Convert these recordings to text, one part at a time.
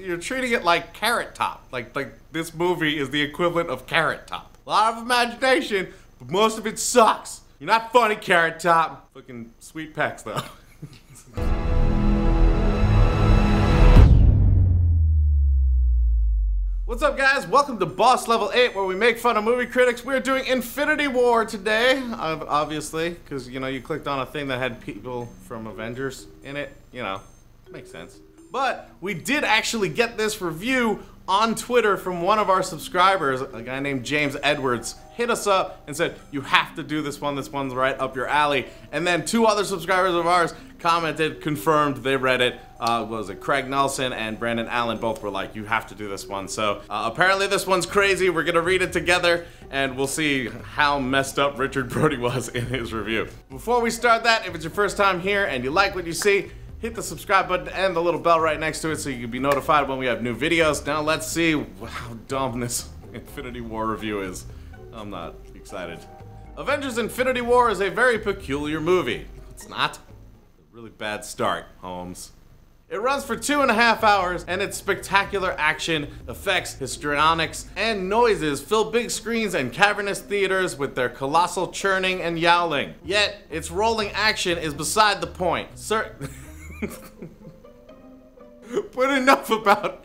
You're treating it like Carrot Top. Like this movie is the equivalent of Carrot Top. A lot of imagination, but most of it sucks. You're not funny, Carrot Top. Fucking sweet pecs, though. What's up, guys? Welcome to Boss Level 8, where we make fun of movie critics. We're doing Infinity War today, obviously, because, you know, you clicked on a thing that had people from Avengers in it. You know, makes sense. But we did actually get this review on Twitter from one of our subscribers, a guy named James Edwards, hit us up and said, you have to do this one's right up your alley. And then two other subscribers of ours commented, confirmed they read it. Was it Craig Nelson and Brandon Allen both were like, you have to do this one. So apparently this one's crazy. We're gonna read it together and we'll see how messed up Richard Brody was in his review. Before we start that, if it's your first time here and you like what you see, hit the subscribe button and the little bell right next to it so you can be notified when we have new videos. Now let's see how dumb this Infinity War review is. I'm not excited. Avengers Infinity War is a very peculiar movie. It's not. A really bad start, Holmes. It runs for 2.5 hours, and its spectacular action, effects, histrionics, and noises fill big screens and cavernous theaters with their colossal churning and yowling. Yet, its rolling action is beside the point. But enough about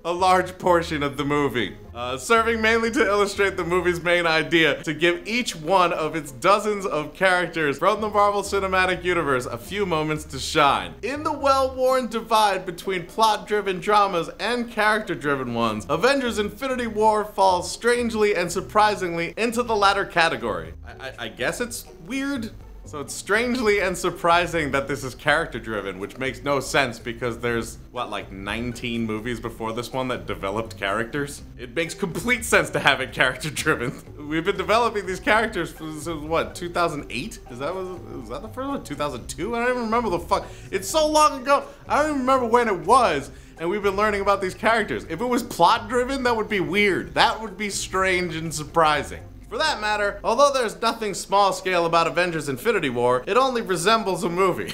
a large portion of the movie. Serving mainly to illustrate the movie's main idea, to give each one of its dozens of characters from the Marvel Cinematic Universe a few moments to shine. In the well-worn divide between plot-driven dramas and character-driven ones, Avengers Infinity War falls strangely and surprisingly into the latter category. I guess it's weird. So it's strangely and surprising that this is character-driven, which makes no sense because there's, what, like 19 movies before this one that developed characters? It makes complete sense to have it character-driven. We've been developing these characters since, what, 2008? Was that the first one? 2002? I don't even remember the fuck. It's so long ago, I don't even remember when it was, and we've been learning about these characters. If it was plot-driven, that would be weird. That would be strange and surprising. For that matter, although there's nothing small scale about Avengers Infinity War, it only resembles a movie.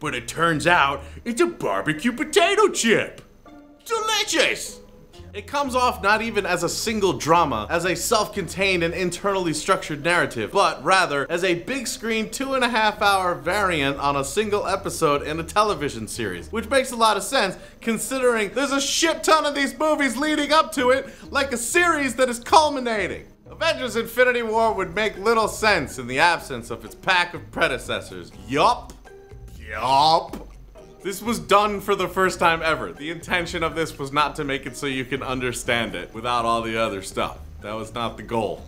But it turns out, it's a barbecue potato chip. Delicious! It comes off not even as a single drama, as a self-contained and internally structured narrative, but rather as a big screen 2.5 hour variant on a single episode in a television series, which makes a lot of sense considering there's a shit ton of these movies leading up to it, like a series that is culminating. Avengers Infinity War would make little sense in the absence of its pack of predecessors. Yup. This was done for the first time ever. The intention of this was not to make it so you can understand it without all the other stuff. That was not the goal.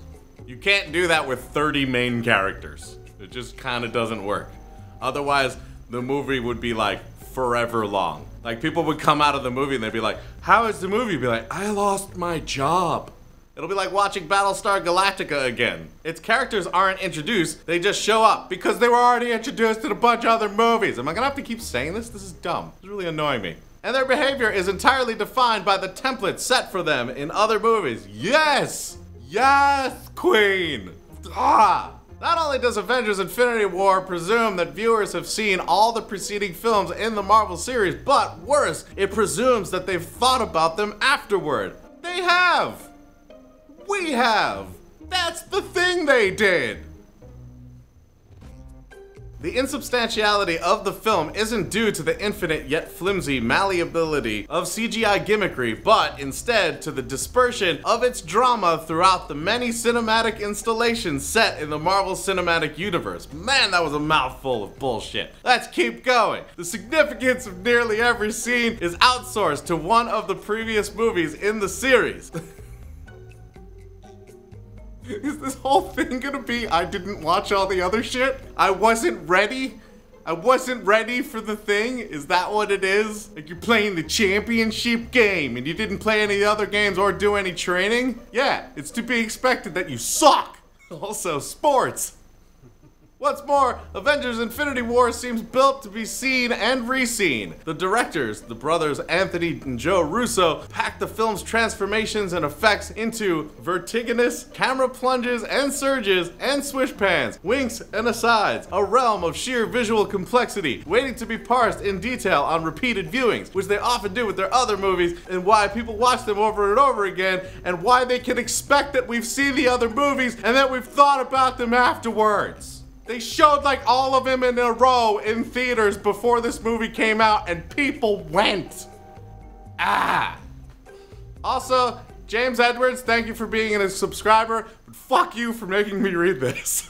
You can't do that with 30 main characters. It just kind of doesn't work. Otherwise, the movie would be like forever long. Like people would come out of the movie and they'd be like, how is the movie? You'd be like, I lost my job. It'll be like watching Battlestar Galactica again. Its characters aren't introduced, they just show up because they were already introduced in a bunch of other movies. Am I gonna have to keep saying this? This is dumb. It's really annoying me. And their behavior is entirely defined by the template set for them in other movies. Yes! Yes, Queen! Ah! Not only does Avengers Infinity War presume that viewers have seen all the preceding films in the Marvel series, but worse, it presumes that they've thought about them afterward. They have! We have! That's the thing they did! The insubstantiality of the film isn't due to the infinite yet flimsy malleability of CGI gimmickry, but instead to the dispersion of its drama throughout the many cinematic installations set in the Marvel Cinematic Universe. Man, that was a mouthful of bullshit. Let's keep going. The significance of nearly every scene is outsourced to one of the previous movies in the series. Is this whole thing gonna be, I didn't watch all the other shit? I wasn't ready? I wasn't ready for the thing? Is that what it is? Like you're playing the championship game and you didn't play any other games or do any training? Yeah, it's to be expected that you suck. Also, sports. What's more, Avengers Infinity War seems built to be seen and re-seen. The directors, the brothers Anthony and Joe Russo, packed the film's transformations and effects into vertiginous camera plunges and surges and swish pans, winks and asides, a realm of sheer visual complexity, waiting to be parsed in detail on repeated viewings, which they often do with their other movies, and why people watch them over and over again, and why they can expect that we've seen the other movies and that we've thought about them afterwards. They showed like all of them in a row in theaters before this movie came out, and people went. Also, James Edwards, thank you for being a subscriber, but fuck you for making me read this.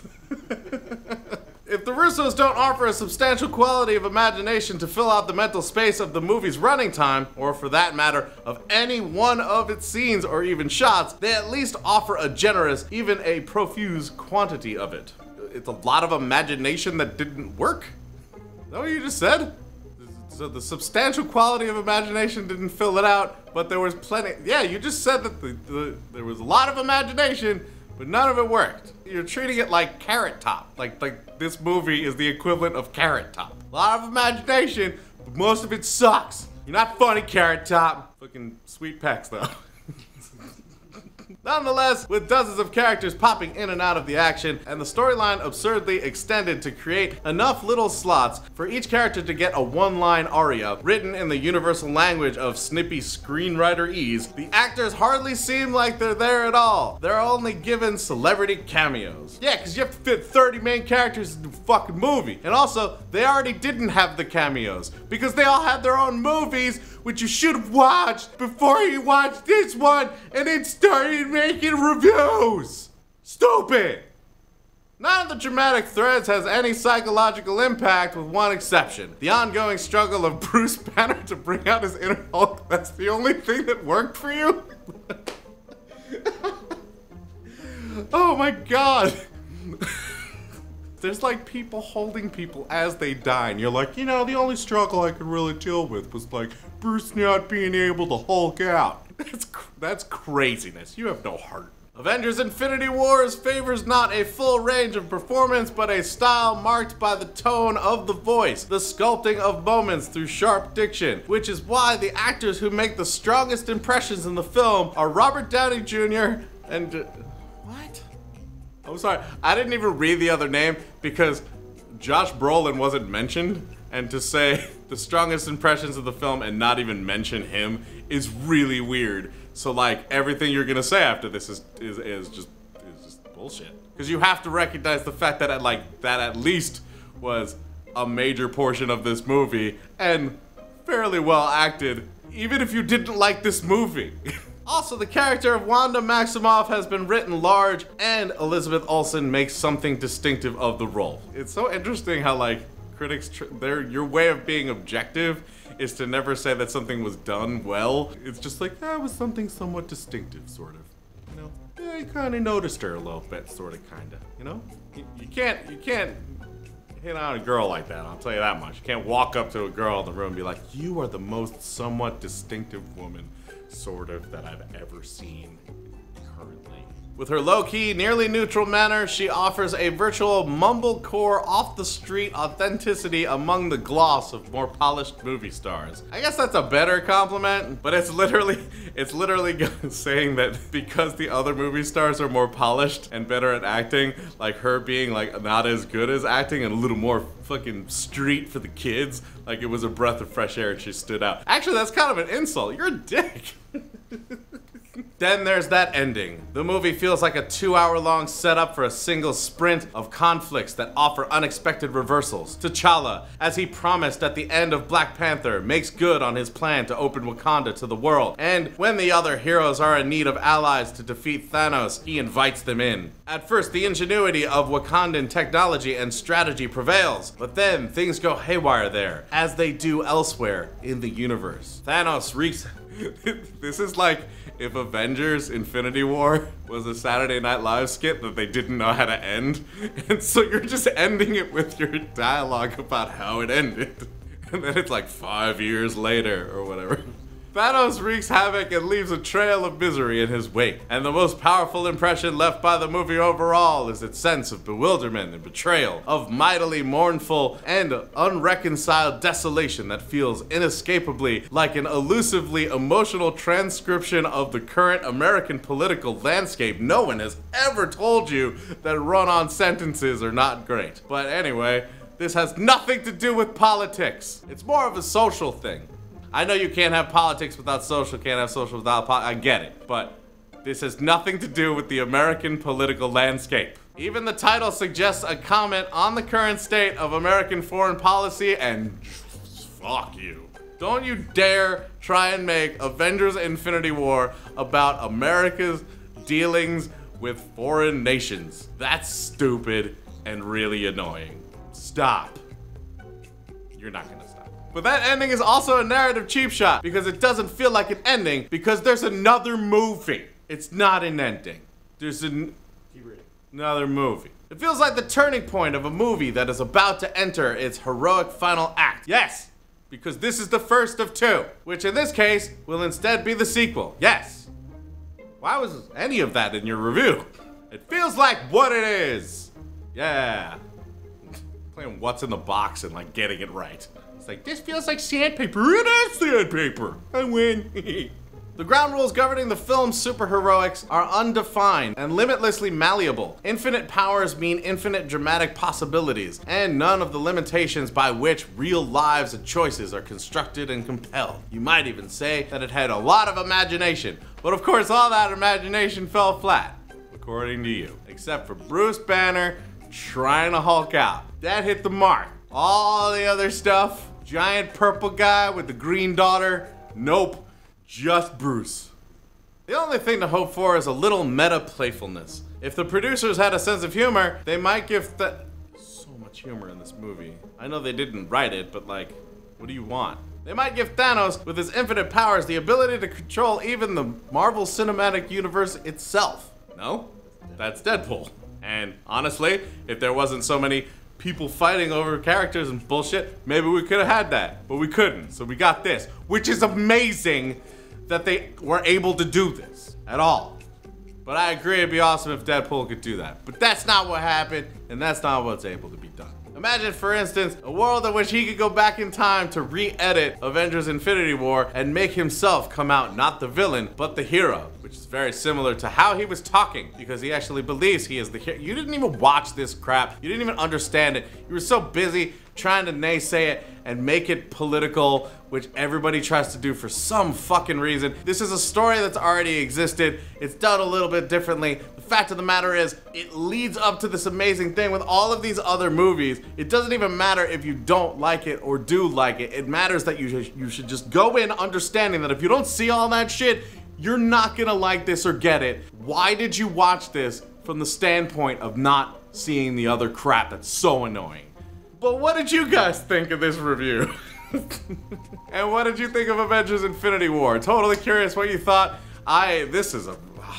If the Russos don't offer a substantial quality of imagination to fill out the mental space of the movie's running time, or for that matter, of any one of its scenes or even shots, they at least offer a generous, even a profuse quantity of it. It's a lot of imagination that didn't work? Is that what you just said? So the substantial quality of imagination didn't fill it out, but there was plenty. Yeah, you just said that there was a lot of imagination, but none of it worked. You're treating it like Carrot Top. Like this movie is the equivalent of Carrot Top. A lot of imagination, but most of it sucks. You're not funny, Carrot Top. Fucking sweet pecs, though. Nonetheless, with dozens of characters popping in and out of the action, and the storyline absurdly extended to create enough little slots for each character to get a one-line aria written in the universal language of snippy screenwriter ease, the actors hardly seem like they're there at all. They're only given celebrity cameos. Yeah, because you have to fit 30 main characters in the fucking movie. And also, they already didn't have the cameos, because they all had their own movies, which you should have watched before you watched this one and then started making reviews. Stupid. None of the dramatic threads has any psychological impact, with one exception. The ongoing struggle of Bruce Banner to bring out his inner Hulk. That's the only thing that worked for you? Oh my god. There's like people holding people as they die, and you're like, you know, the only struggle I could really deal with was like Bruce not being able to Hulk out. That's craziness. You have no heart. Avengers Infinity Wars favors not a full range of performance, but a style marked by the tone of the voice, the sculpting of moments through sharp diction, which is why the actors who make the strongest impressions in the film are Robert Downey Jr. and... what? I'm sorry, I didn't even read the other name because Josh Brolin wasn't mentioned, and to say the strongest impressions of the film and not even mention him is really weird. So like everything you're gonna say after this is just bullshit. Because you have to recognize the fact that that at least was a major portion of this movie and fairly well acted, even if you didn't like this movie. Also, the character of Wanda Maximoff has been written large, and Elizabeth Olsen makes something distinctive of the role. It's so interesting how like critics, your way of being objective is to never say that something was done well. It's just like, that was something somewhat distinctive, sort of. You know, yeah, you kind of noticed her a little bit, sort of, kind of. You know, you can't hit on a girl like that. I'll tell you that much. You can't walk up to a girl in the room and be like, you are the most somewhat distinctive woman, sort of, that I've ever seen currently. With her low-key, nearly neutral manner, she offers a virtual mumblecore, off-the-street authenticity among the gloss of more polished movie stars. I guess that's a better compliment, but it's literally saying that because the other movie stars are more polished and better at acting, like her being like not as good as acting and a little more fucking street for the kids, like it was a breath of fresh air and she stood out. Actually, that's kind of an insult. You're a dick. Then there's that ending. The movie feels like a 2-hour-long setup for a single sprint of conflicts that offer unexpected reversals. T'Challa, as he promised at the end of Black Panther, makes good on his plan to open Wakanda to the world. And when the other heroes are in need of allies to defeat Thanos, he invites them in. At first, the ingenuity of Wakandan technology and strategy prevails, but then things go haywire there, as they do elsewhere in the universe. Thanos wreaks... This is like if Avengers Infinity War was a Saturday Night Live skit that they didn't know how to end, and so you're just ending it with your dialogue about how it ended, and then it's like 5 years later or whatever. Thanos wreaks havoc and leaves a trail of misery in his wake. And the most powerful impression left by the movie overall is its sense of bewilderment and betrayal, of mightily mournful and unreconciled desolation that feels inescapably like an elusively emotional transcription of the current American political landscape. No one has ever told you that run-on sentences are not great. But anyway, this has nothing to do with politics. It's more of a social thing. I know you can't have politics without social, can't have social without politics, I get it. But this has nothing to do with the American political landscape. Even the title suggests a comment on the current state of American foreign policy, and fuck you. Don't you dare try and make Avengers Infinity War about America's dealings with foreign nations. That's stupid and really annoying. Stop. You're not gonna stop. But that ending is also a narrative cheap shot because it doesn't feel like an ending because there's another movie. It's not an ending. There's another movie. It feels like the turning point of a movie that is about to enter its heroic final act. Yes, because this is the first of two, which in this case will instead be the sequel. Yes. Why was any of that in your review? It feels like what it is. Yeah. Playing what's in the box and like getting it right. It's like, this feels like sandpaper. It is sandpaper. I win. The ground rules governing the film's superheroics are undefined and limitlessly malleable. Infinite powers mean infinite dramatic possibilities, and none of the limitations by which real lives and choices are constructed and compelled. You might even say that it had a lot of imagination, but of course all that imagination fell flat, according to you. Except for Bruce Banner trying to Hulk out. That hit the mark. All the other stuff, giant purple guy with the green daughter, nope. Just Bruce. The only thing to hope for is a little meta playfulness. If the producers had a sense of humor, they might give so much humor in this movie. I know they didn't write it, but like, what do you want? They might give Thanos, with his infinite powers, the ability to control even the Marvel Cinematic Universe itself. No? That's Deadpool. And honestly, if there wasn't so many people fighting over characters and bullshit, maybe we could have had that, but we couldn't. So we got this, which is amazing that they were able to do this at all. But I agree it'd be awesome if Deadpool could do that. But that's not what happened, and that's not what's able to be done. Imagine, for instance, a world in which he could go back in time to re-edit Avengers Infinity War and make himself come out not the villain, but the hero, which is very similar to how he was talking, because he actually believes he is the hero. You didn't even watch this crap. You didn't even understand it. You were so busy trying to naysay it and make it political, which everybody tries to do for some fucking reason. This is a story that's already existed. It's done a little bit differently. The fact of the matter is, it leads up to this amazing thing with all of these other movies. It doesn't even matter if you don't like it or do like it. It matters that you should just go in understanding that if you don't see all that shit, you're not gonna like this or get it. Why did you watch this from the standpoint of not seeing the other crap that's so annoying? But what did you guys think of this review? And what did you think of Avengers Infinity War? Totally curious what you thought.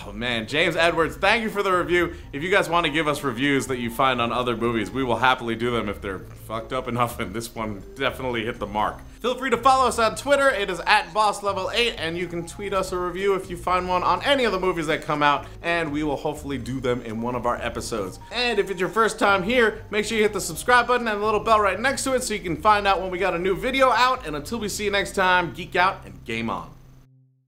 Oh man, James Edwards, thank you for the review. If you guys want to give us reviews that you find on other movies, we will happily do them if they're fucked up enough, and this one definitely hit the mark. Feel free to follow us on Twitter. It is @BossLevel8, and you can tweet us a review if you find one on any of the movies that come out, and we will hopefully do them in one of our episodes. And if it's your first time here, make sure you hit the subscribe button and the little bell right next to it so you can find out when we got a new video out. And until we see you next time, geek out and game on.